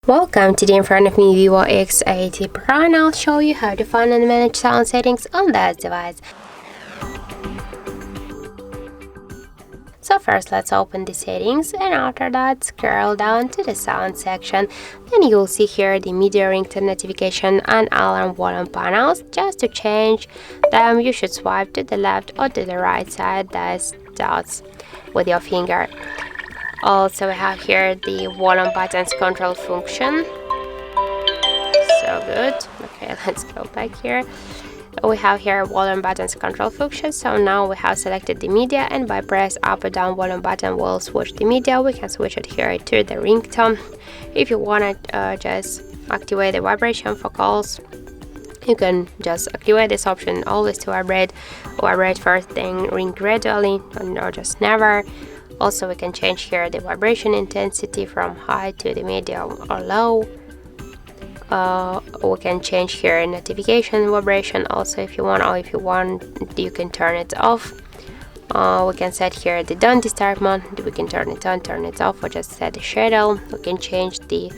Welcome. Today in front of me VIVO X80 Pro, and I'll show you how to find and manage sound settings on that device. So first let's open the settings, and after that scroll down to the sound section, and you'll see here the media ringtone notification and alarm volume panels. Just to change them you should swipe to the left or to the right side, those dots with your finger. Also we have here the volume buttons control function. So good. Okay, let's go back here. We have here volume buttons control function. So now we have selected the media, and by press up or down volume button we'll switch the media. We can switch it here to the ringtone. If you want to just activate the vibration for calls, you can just activate this option always to vibrate first, then ring gradually, or just never. Also we can change here the vibration intensity from high to the medium or low. We can change here notification vibration also if you want, or if you want you can turn it off. We can set here the don't disturb mode. We can turn it on, turn it off, or just set the shadow. We can change the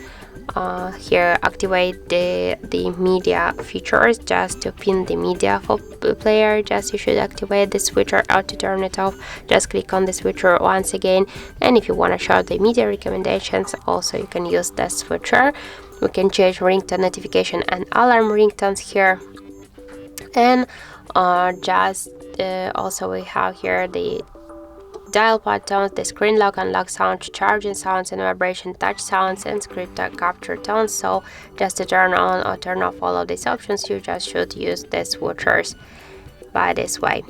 here activate the media features, just to pin the media for player. Just you should activate the switcher, or to turn it off just click on the switcher once again. And if you want to show the media recommendations, also you can use the switcher. We can change ringtone notification and alarm ringtones here, and also we have here the dial pad tones, the screen lock and lock sound, charging sounds and vibration touch sounds, and script capture tones. So just to turn on or turn off all of these options you just should use the switchers by this way.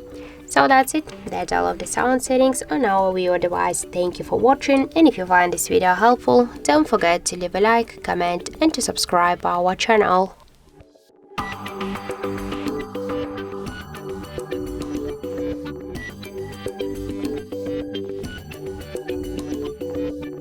So that's it. That's all of the sound settings on our VIVO device. Thank you for watching, and if you find this video helpful, don't forget to leave a like, comment and to subscribe our channel.